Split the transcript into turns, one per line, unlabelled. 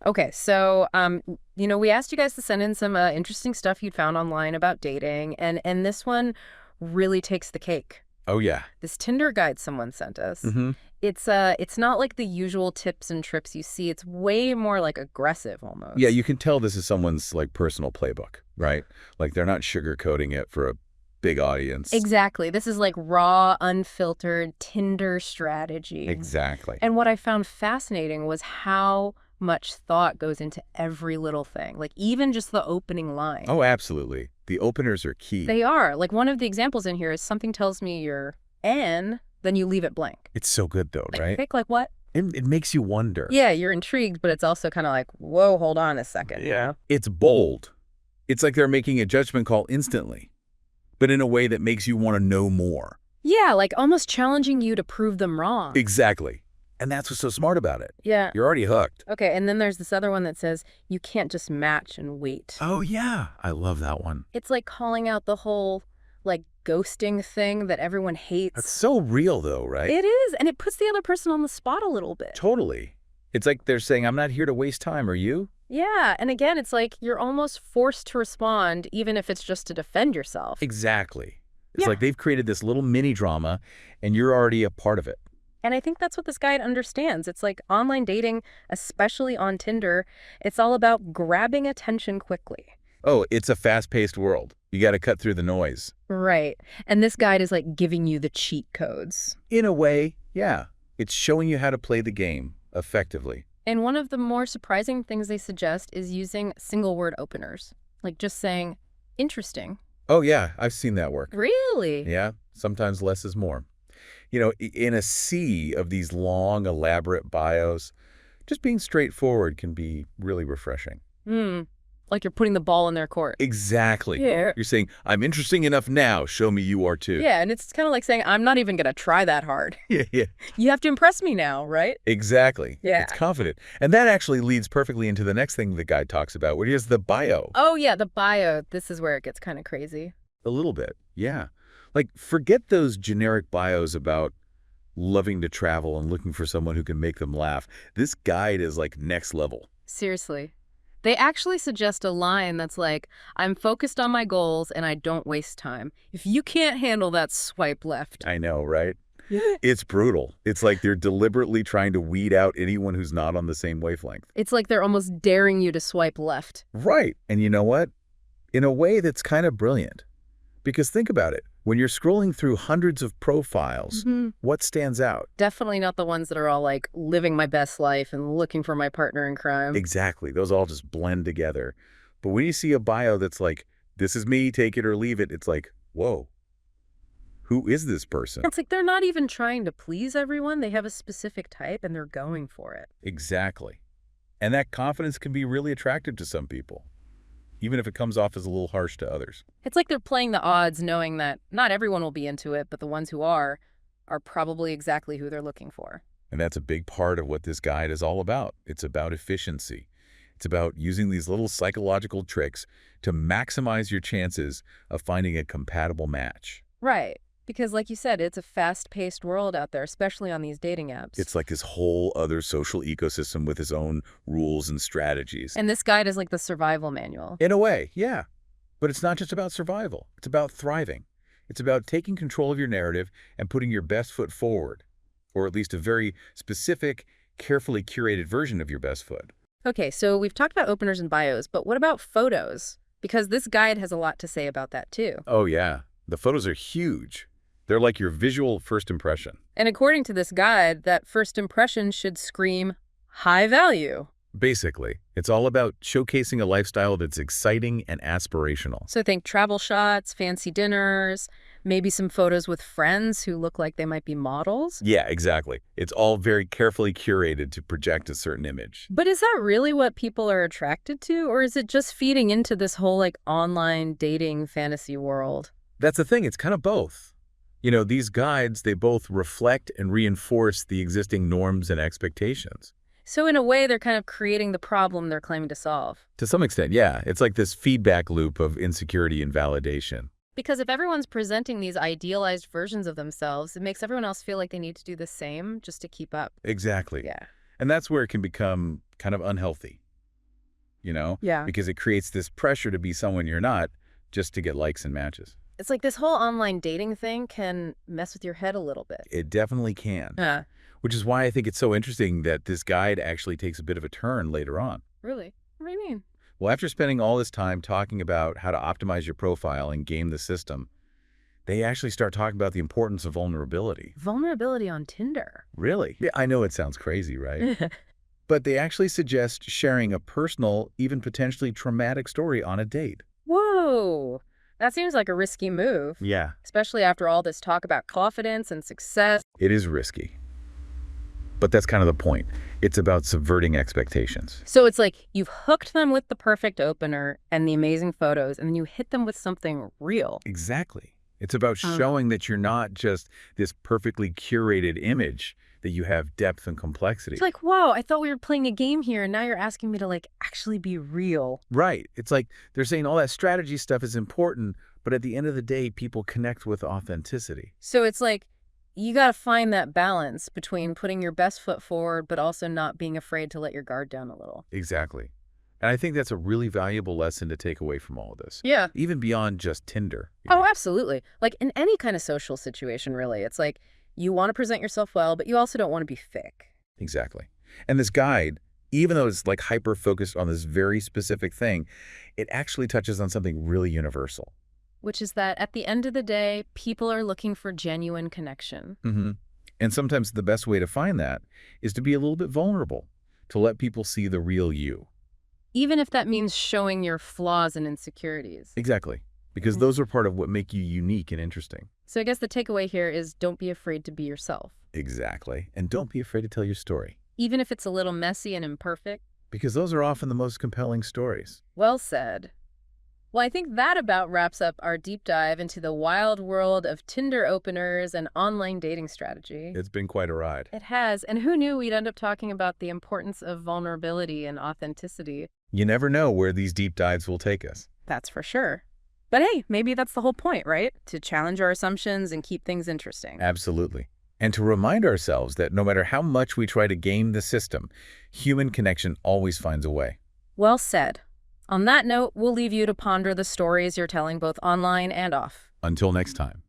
Okay, so we asked you guys to send in some interesting stuff you'd found online about dating, and this one really takes the cake.
Oh, yeah.
This Tinder guide someone sent us.
Mm-hmm.
It's not like the usual tips and trips you see. It's way more like aggressive
Yeah,
almost.
you can tell this is someone's, like, personal playbook, right? Like, they're not sugarcoating it for a big audience.
Exactly. This is like raw, unfiltered Tinder strategy.
Exactly.
And what I found fascinating was how much thought goes into every little thing, like even just the opening line.
Oh, absolutely. The openers are key.
They are. Like one of the examples in here is something tells me you're N, then you leave it blank.
It's so good, though, right?
Pick like what?
It makes you wonder.
Yeah, you're intrigued, but it's also kind of like, whoa, hold on a second.
Yeah. It's bold. It's like they're making a judgment call instantly, but in a way that makes you want to know more.
Yeah, like almost challenging you to prove them wrong.
Exactly. And that's what's so smart about it.
Yeah.
You're already hooked.
Okay, and then there's this other one that says you can't just match and wait.
Oh, yeah. I love that one.
It's like calling out the whole, like, ghosting thing that everyone hates.
That's so real, though, right?
It is, and it puts the other person on the spot a little bit.
Totally. It's like they're saying, I'm not here to waste time, are you?
Yeah, and again, it's like you're almost forced to respond, even if it's just to defend yourself.
Exactly. It's
Yeah.
like they've created this little mini drama, and you're already a part of it.
And I think that's what this guide understands. It's like online dating, especially on Tinder, it's all about grabbing attention quickly.
Oh, it's a fast-paced world. You got to cut through the noise.
Right. And this guide is like giving you the cheat codes.
In a way, yeah. It's showing you how to play the game effectively.
And one of the more surprising things they suggest is using single word openers, like just saying, interesting.
Oh, yeah, I've seen that work.
Really?
Yeah, sometimes less is more. You know, in a sea of these long, elaborate bios, just being straightforward can be really refreshing.
Hmm. Like you're putting the ball in their court.
Exactly.
Yeah.
You're saying, I'm interesting enough now, show me you are too.
Yeah, and it's kind of like saying, I'm not even going to try that hard.
Yeah.
You have to impress me now, right?
Exactly.
Yeah.
It's confident. And that actually leads perfectly into the next thing the guy talks about, which is the bio.
Oh, yeah, the bio. This is where it gets kind of crazy.
A little bit, yeah. Like, forget those generic bios about loving to travel and looking for someone who can make them laugh. This guide is like next level.
Seriously. They actually suggest a line that's like, I'm focused on my goals and I don't waste time. If you can't handle that, swipe left.
I know, right? It's brutal. It's like they're deliberately trying to weed out anyone who's not on the same wavelength.
It's like they're almost daring you to swipe left.
Right. And you know what? In a way that's kind of brilliant. Because think about it. When you're scrolling through hundreds of profiles, what stands out?
Definitely not the ones that are all like living my best life and looking for my partner in crime.
Exactly. Those all just blend together. But when you see a bio that's like, this is me, take it or leave it, it's like, whoa, who is this person?
It's like they're not even trying to please everyone. They have a specific type and they're going for it.
Exactly. And that confidence can be really attractive to some people, even if it comes off as a little harsh to others.
It's like they're playing the odds knowing that not everyone will be into it, but the ones who are probably exactly who they're looking for.
And that's a big part of what this guide is all about. It's about efficiency. It's about using these little psychological tricks to maximize your chances of finding a compatible match.
Right. Because like you said, it's a fast-paced world out there, especially on these dating apps.
It's like this whole other social ecosystem with its own rules and strategies.
And this guide is like the survival manual.
In a way, yeah. But it's not just about survival. It's about thriving. It's about taking control of your narrative and putting your best foot forward, or at least a very specific, carefully curated version of your best foot.
Okay, so we've talked about openers and bios, but what about photos? Because this guide has a lot to say about that too.
Oh, yeah. The photos are huge. They're like your visual first impression.
And according to this guide, that first impression should scream high value.
Basically, it's all about showcasing a lifestyle that's exciting and aspirational.
So think travel shots, fancy dinners, maybe some photos with friends who look like they might be models.
Yeah, exactly. It's all very carefully curated to project a certain image.
But is that really what people are attracted to? Or is it just feeding into this whole like online dating fantasy world?
That's the thing. It's kind of both. You know, these guides, they both reflect and reinforce the existing norms and expectations.
So in a way, they're kind of creating the problem they're claiming to solve.
To some extent, yeah. It's like this feedback loop of insecurity and validation.
Because if everyone's presenting these idealized versions of themselves, it makes everyone else feel like they need to do the same just to keep up.
Exactly.
Yeah.
And that's where it can become kind of unhealthy. you know?
Yeah.
Because it creates this pressure to be someone you're not just to get likes and matches.
It's like this whole online dating thing can mess with your head a little bit.
It definitely can.
Yeah.
Which is why I think it's so interesting that this guide actually takes a bit of a turn later on.
Really? What do you mean?
Well, after spending all this time talking about how to optimize your profile and game the system, they actually start talking about the importance of vulnerability.
Vulnerability on Tinder.
Really? Yeah, I know it sounds crazy, right? But they actually suggest sharing a personal, even potentially traumatic story on a date.
Whoa. That seems like a risky move,
Yeah.
especially after all this talk about confidence and success.
It is risky. But that's kind of the point. It's about subverting expectations.
So it's like you've hooked them with the perfect opener and the amazing photos, and then you hit them with something real.
Exactly. It's about showing that you're not just this perfectly curated image, that you have depth and complexity.
It's like, whoa, I thought we were playing a game here, and now you're asking me to, like, actually be real.
Right. It's like they're saying all that strategy stuff is important, but at the end of the day, people connect with authenticity.
So it's like you got to find that balance between putting your best foot forward, but also not being afraid to let your guard down a little.
Exactly. And I think that's a really valuable lesson to take away from all of this.
Yeah.
Even beyond just Tinder.
Oh, absolutely. Like in any kind of social situation, really. It's like you want to present yourself well, but you also don't want to be fake.
Exactly. And this guide, even though it's like hyper-focused on this very specific thing, it actually touches on something really universal.
Which is that at the end of the day, people are looking for genuine connection.
And sometimes the best way to find that is to be a little bit vulnerable, to let people see the real you.
Even if that means showing your flaws and insecurities.
Exactly. Because those are part of what make you unique and interesting.
So I guess the takeaway here is don't be afraid to be yourself.
Exactly. And don't be afraid to tell your story.
Even if it's a little messy and imperfect.
Because those are often the most compelling stories.
Well said. Well, I think that about wraps up our deep dive into the wild world of Tinder openers and online dating strategy.
It's been quite a ride.
It has, and who knew we'd end up talking about the importance of vulnerability and authenticity.
You never know where these deep dives will take us.
That's for sure. But hey, maybe that's the whole point, right? To challenge our assumptions and keep things interesting.
Absolutely. And to remind ourselves that no matter how much we try to game the system, human connection always finds a way.
Well said. On that note, we'll leave you to ponder the stories you're telling both online and off.
Until next time.